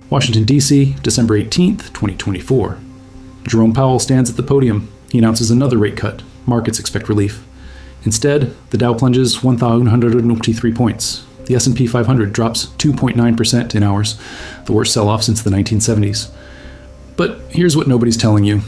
Washington, D.C., December 18th, 2024. Jerome Powell stands at the podium. He announces another rate cut. Markets expect relief. Instead, the Dow plunges 1,193 points. The S&P 500 drops 2.9% in hours, the worst sell-off since the 1970s. But here's what nobody's telling you.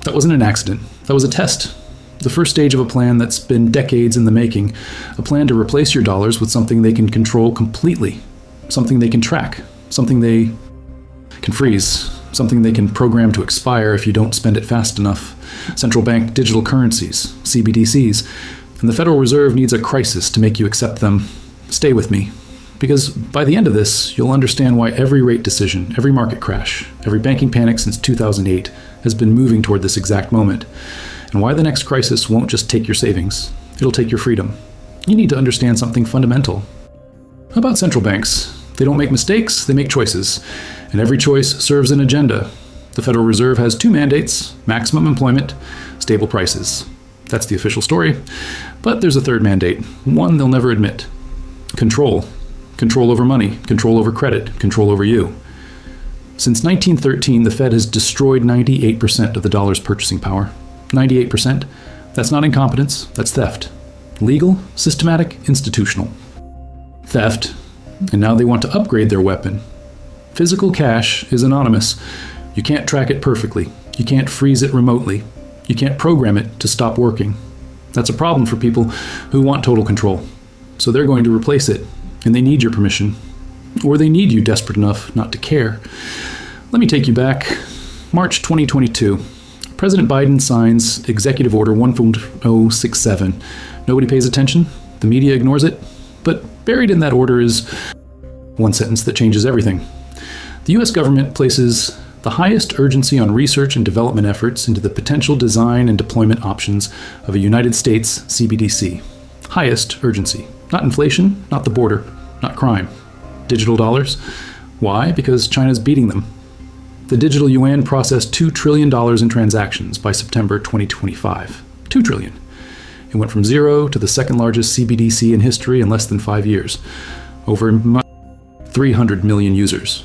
That wasn't an accident. That was a test. The first stage of a plan that's been decades in the making. A plan to replace your dollars with something they can control completely. Something they can track. Something they can freeze. Something they can program to expire if you don't spend it fast enough. Central Bank Digital Currencies, CBDCs. And the Federal Reserve needs a crisis to make you accept them. Stay with me. Because by the end of this, you'll understand why every rate decision, every market crash, every banking panic since 2008 has been moving toward this exact moment. And why the next crisis won't just take your savings. It'll take your freedom. You need to understand something fundamental. How about central banks? They don't make mistakes, they make choices. And every choice serves an agenda. The Federal Reserve has two mandates: maximum employment, stable prices. That's the official story. But there's a third mandate, one they'll never admit. Control. Control over money, control over credit, control over you. Since 1913, the Fed has destroyed 98% of the dollar's purchasing power. 98%? That's not incompetence, that's theft. Legal, systematic, institutional. Theft. And now they want to upgrade their weapon. Physical cash is anonymous. You can't track it perfectly. You can't freeze it remotely. You can't program it to stop working. That's a problem for people who want total control. So they're going to replace it, and they need your permission. Or they need you desperate enough not to care. Let me take you back. March 2022. President Biden signs Executive Order 14067. Nobody pays attention. The media ignores it. But buried in that order is one sentence that changes everything. The U.S. government places the highest urgency on research and development efforts into the potential design and deployment options of a United States CBDC. Highest urgency. Not inflation, not the border, not crime. Digital dollars. Why? Because China's beating them. The digital yuan processed $2 trillion in transactions by September 2025. $2 trillion. It went from zero to the second largest CBDC in history in less than 5 years. Over 300 million users.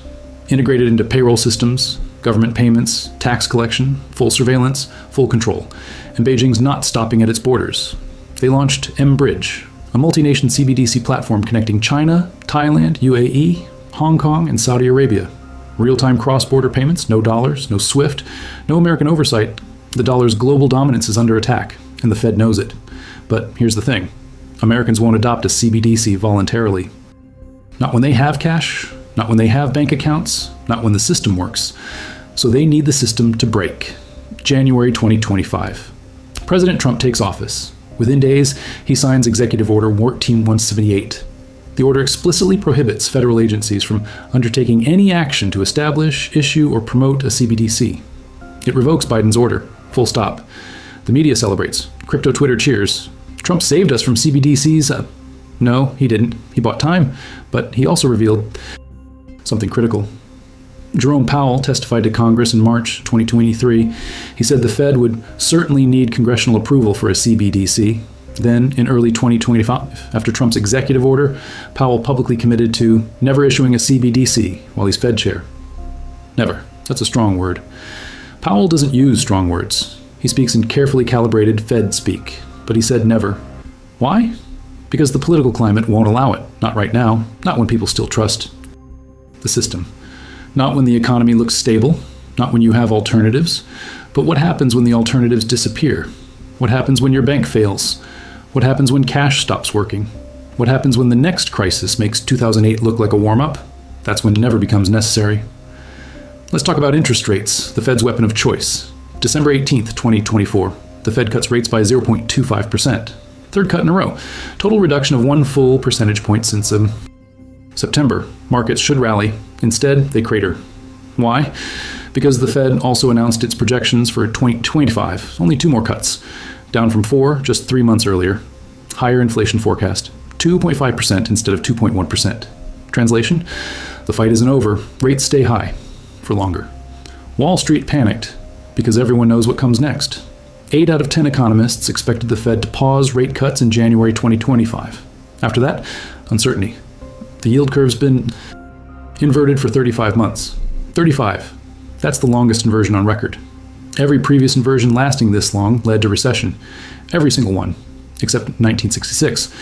Integrated into payroll systems, government payments, tax collection, full surveillance, full control. And Beijing's not stopping at its borders. They launched M-Bridge, a multi-nation CBDC platform connecting China, Thailand, UAE, Hong Kong, and Saudi Arabia. Real-time cross-border payments, no dollars, no SWIFT, no American oversight. The dollar's global dominance is under attack, and the Fed knows it. But here's the thing. Americans won't adopt a CBDC voluntarily. Not when they have cash, not when they have bank accounts, not when the system works. So they need the system to break. January 2025. President Trump takes office. Within days, he signs Executive Order 14178. The order explicitly prohibits federal agencies from undertaking any action to establish, issue, or promote a CBDC. It revokes Biden's order. Full stop. The media celebrates. Crypto Twitter cheers. Trump saved us from CBDCs. No, he didn't. He bought time, but he also revealed something critical. Jerome Powell testified to Congress in March 2023. He said the Fed would certainly need congressional approval for a CBDC. Then, in early 2025, after Trump's executive order, Powell publicly committed to never issuing a CBDC while he's Fed chair. Never. That's a strong word. Powell doesn't use strong words. He speaks in carefully calibrated Fed speak, but he said never. Why? Because the political climate won't allow it. Not right now. Not when people still trust the system. Not when the economy looks stable. Not when you have alternatives. But what happens when the alternatives disappear? What happens when your bank fails? What happens when cash stops working? What happens when the next crisis makes 2008 look like a warm-up? That's when never becomes necessary. Let's talk about interest rates, the Fed's weapon of choice. December 18th, 2024. The Fed cuts rates by 0.25%. Third cut in a row. Total reduction of 1 full percentage point since September. Markets should rally. Instead, they crater. Why? Because the Fed also announced its projections for 2025. Only 2 more cuts. Down from 4 just 3 months earlier. Higher inflation forecast. 2.5% instead of 2.1%. Translation? The fight isn't over. Rates stay high. For longer. Wall Street panicked because everyone knows what comes next. 8 out of 10 economists expected the Fed to pause rate cuts in January 2025. After that, uncertainty. The yield curve's been inverted for 35 months. 35. That's the longest inversion on record. Every previous inversion lasting this long led to recession. Every single one, except 1966.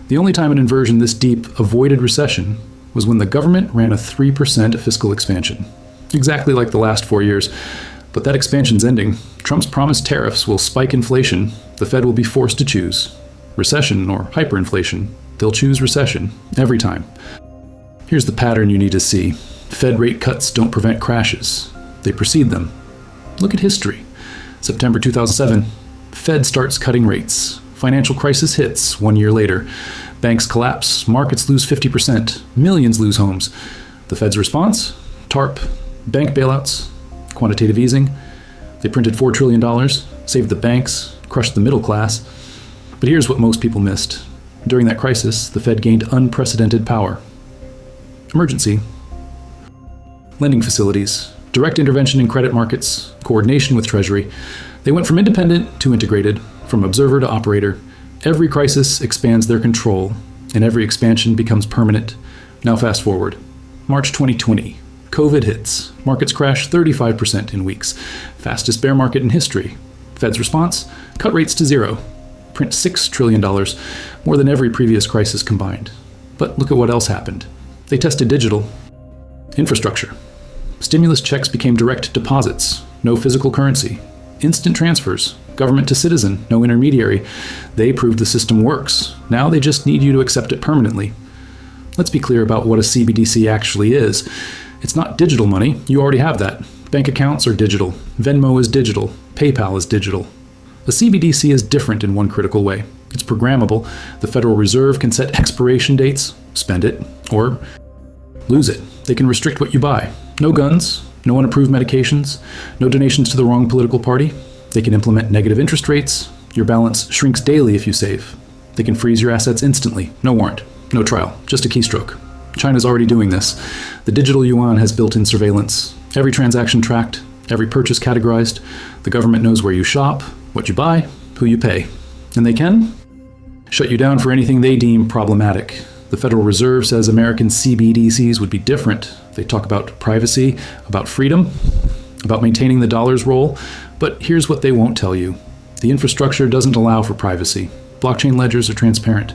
The only time an inversion this deep avoided recession was when the government ran a 3% fiscal expansion. Exactly like the last 4 years. But that expansion's ending. Trump's promised tariffs will spike inflation. The Fed will be forced to choose. Recession or hyperinflation. They'll choose recession every time. Here's the pattern you need to see. Fed rate cuts don't prevent crashes. They precede them. Look at history. September 2007, Fed starts cutting rates. Financial crisis hits 1 year later. Banks collapse, markets lose 50%, millions lose homes. The Fed's response? TARP, bank bailouts, quantitative easing. They printed $4 trillion, saved the banks, crushed the middle class. But here's what most people missed. During that crisis, the Fed gained unprecedented power. Emergency. Lending facilities, direct intervention in credit markets, coordination with Treasury. They went from independent to integrated, from observer to operator. Every crisis expands their control, and every expansion becomes permanent. Now fast forward. March 2020. COVID hits. Markets crash 35% in weeks. Fastest bear market in history. Fed's response? Cut rates to zero. Print $6 trillion, more than every previous crisis combined. But look at what else happened. They tested digital. Infrastructure. Stimulus checks became direct deposits. No physical currency. Instant transfers. Government to citizen. No intermediary. They proved the system works. Now they just need you to accept it permanently. Let's be clear about what a CBDC actually is. It's not digital money. You already have that. Bank accounts are digital. Venmo is digital. PayPal is digital. A CBDC is different in one critical way. It's programmable. The Federal Reserve can set expiration dates, spend it, or lose it. They can restrict what you buy. No guns, no unapproved medications, no donations to the wrong political party. They can implement negative interest rates. Your balance shrinks daily if you save. They can freeze your assets instantly. No warrant, no trial, just a keystroke. China's already doing this. The digital yuan has built-in surveillance. Every transaction tracked, every purchase categorized. The government knows where you shop, what you buy, who you pay. And they can shut you down for anything they deem problematic. The Federal Reserve says American CBDCs would be different. They talk about privacy, about freedom, about maintaining the dollar's role. But here's what they won't tell you. The infrastructure doesn't allow for privacy. Blockchain ledgers are transparent.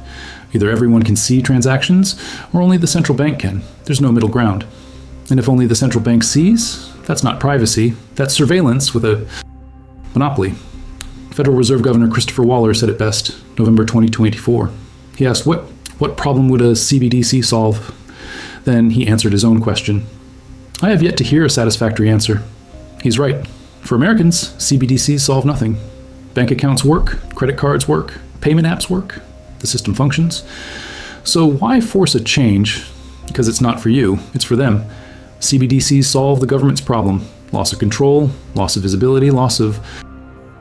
Either everyone can see transactions, or only the central bank can. There's no middle ground. And if only the central bank sees, that's not privacy. That's surveillance with a monopoly. Federal Reserve Governor Christopher Waller said it best, November 2024. He asked, what problem would a CBDC solve? Then he answered his own question. I have yet to hear a satisfactory answer. He's right. For Americans, CBDCs solve nothing. Bank accounts work, credit cards work, payment apps work. The system functions. So why force a change? Because it's not for you, it's for them. CBDCs solve the government's problem. Loss of control, loss of visibility, loss of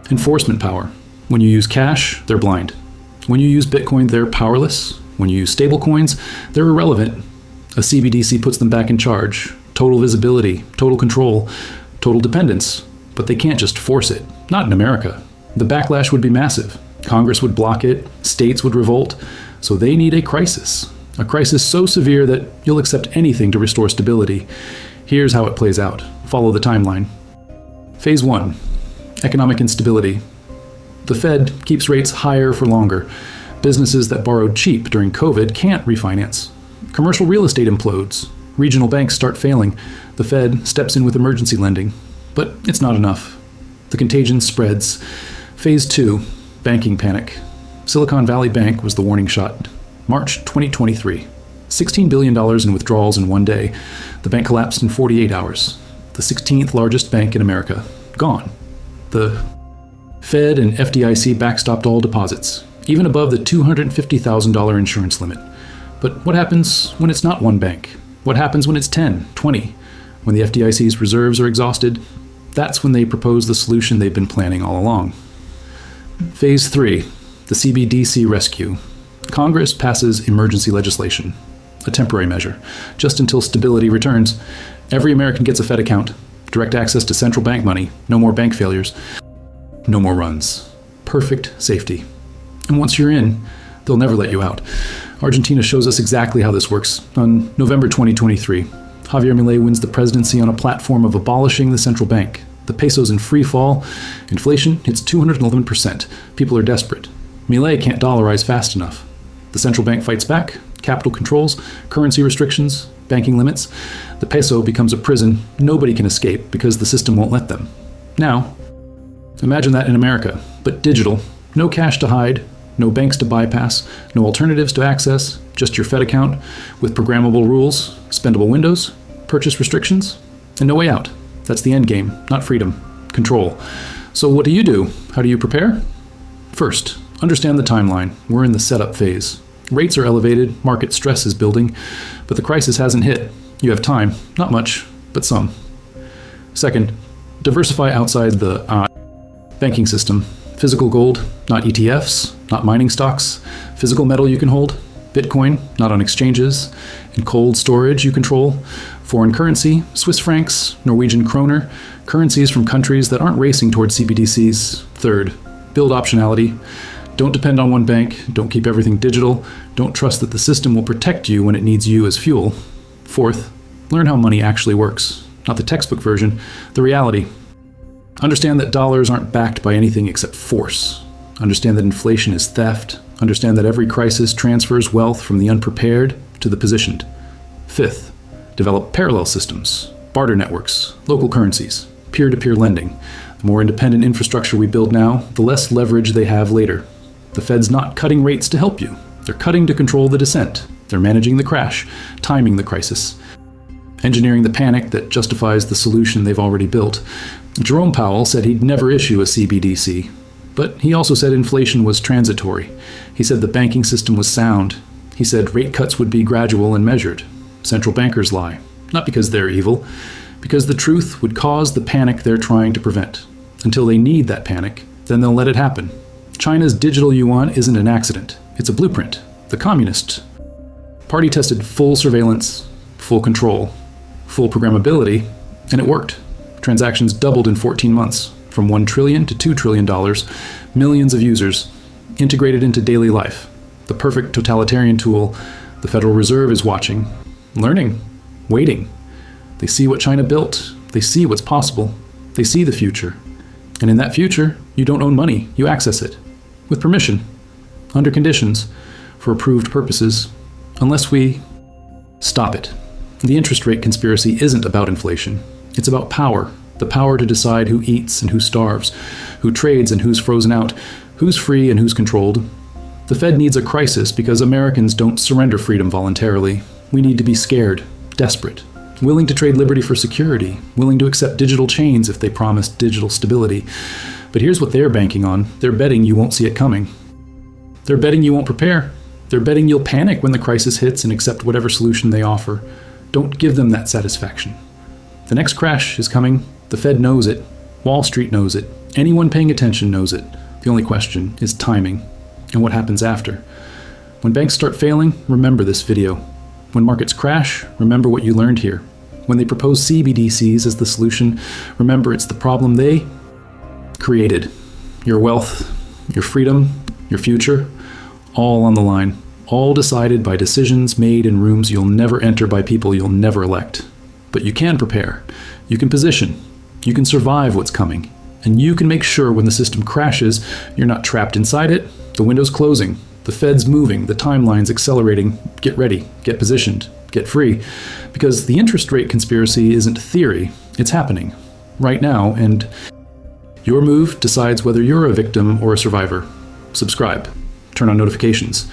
enforcement power. When you use cash, they're blind. When you use Bitcoin, they're powerless. When you use stablecoins, they're irrelevant. A CBDC puts them back in charge. Total visibility, total control, total dependence. But they can't just force it. Not in America. The backlash would be massive. Congress would block it, states would revolt, so they need a crisis so severe that you'll accept anything to restore stability. Here's how it plays out. Follow the timeline. Phase 1, economic instability. The Fed keeps rates higher for longer. Businesses that borrowed cheap during COVID can't refinance. Commercial real estate implodes. Regional banks start failing. The Fed steps in with emergency lending. But it's not enough. The contagion spreads. Phase 2, banking panic. Silicon Valley Bank was the warning shot. March 2023. $16 billion in withdrawals in one day. The bank collapsed in 48 hours. The 16th largest bank in America. Gone. The Fed and FDIC backstopped all deposits, even above the $250,000 insurance limit. But what happens when it's not one bank? What happens when it's 10, 20? When the FDIC's reserves are exhausted? That's when they propose the solution they've been planning all along. Phase 3, the CBDC rescue. Congress passes emergency legislation, a temporary measure, just until stability returns. Every American gets a Fed account, direct access to central bank money, no more bank failures, no more runs. Perfect safety. And once you're in, they'll never let you out. Argentina shows us exactly how this works. On November 2023, Javier Milei wins the presidency on a platform of abolishing the central bank. The peso's in free fall. Inflation hits 211%. People are desperate. Milei can't dollarize fast enough. The central bank fights back. Capital controls, currency restrictions, banking limits. The peso becomes a prison nobody can escape because the system won't let them. Now, imagine that in America, but digital. No cash to hide, no banks to bypass, no alternatives to access, just your Fed account with programmable rules, spendable windows, purchase restrictions, and no way out. That's the end game, not freedom, control. So what do? How do you prepare? First, understand the timeline. We're in the setup phase. Rates are elevated, market stress is building, but the crisis hasn't hit. You have time, not much, but some. Second, diversify outside the banking system. Physical gold, not ETFs, not mining stocks. Physical metal you can hold. Bitcoin, not on exchanges. And cold storage you control. Foreign currency, Swiss francs, Norwegian kroner, currencies from countries that aren't racing towards CBDCs. Third, build optionality. Don't depend on one bank. Don't keep everything digital. Don't trust that the system will protect you when it needs you as fuel. Fourth, learn how money actually works. Not the textbook version, the reality. Understand that dollars aren't backed by anything except force. Understand that inflation is theft. Understand that every crisis transfers wealth from the unprepared to the positioned. Fifth, develop parallel systems, barter networks, local currencies, peer-to-peer lending. The more independent infrastructure we build now, the less leverage they have later. The Fed's not cutting rates to help you. They're cutting to control the descent. They're managing the crash, timing the crisis, engineering the panic that justifies the solution they've already built. Jerome Powell said he'd never issue a CBDC, but he also said inflation was transitory. He said the banking system was sound. He said rate cuts would be gradual and measured. Central bankers lie, not because they're evil, because the truth would cause the panic they're trying to prevent. Until they need that panic, then they'll let it happen. China's digital yuan isn't an accident. It's a blueprint. The Communist Party tested full surveillance, full control, full programmability, and it worked. Transactions doubled in 14 months, from $1 trillion to $2 trillion, millions of users, integrated into daily life. The perfect totalitarian tool. The Federal Reserve is watching, learning, waiting. They see what China built. They see what's possible. They see the future. And in that future, you don't own money, you access it. With permission, under conditions, for approved purposes, unless we stop it. The interest rate conspiracy isn't about inflation. It's about power. The power to decide who eats and who starves, who trades and who's frozen out, who's free and who's controlled. The Fed needs a crisis because Americans don't surrender freedom voluntarily. We need to be scared, desperate, willing to trade liberty for security, willing to accept digital chains if they promise digital stability. But here's what they're banking on. They're betting you won't see it coming. They're betting you won't prepare. They're betting you'll panic when the crisis hits and accept whatever solution they offer. Don't give them that satisfaction. The next crash is coming. The Fed knows it. Wall Street knows it. Anyone paying attention knows it. The only question is timing and what happens after. When banks start failing, remember this video. When markets crash, remember what you learned here. When they propose CBDCs as the solution, remember it's the problem they created. Your wealth, your freedom, your future, all on the line. All decided by decisions made in rooms you'll never enter by people you'll never elect. But you can prepare. You can position. You can survive what's coming. And you can make sure when the system crashes, you're not trapped inside it. The window's closing. The Fed's moving. The timeline's accelerating. Get ready. Get positioned. Get free. Because the interest rate conspiracy isn't theory. It's happening. Right now. And your move decides whether you're a victim or a survivor. Subscribe. Turn on notifications.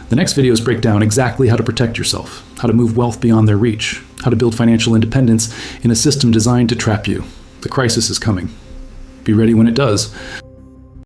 The next videos break down exactly how to protect yourself, how to move wealth beyond their reach, how to build financial independence in a system designed to trap you. The crisis is coming. Be ready when it does.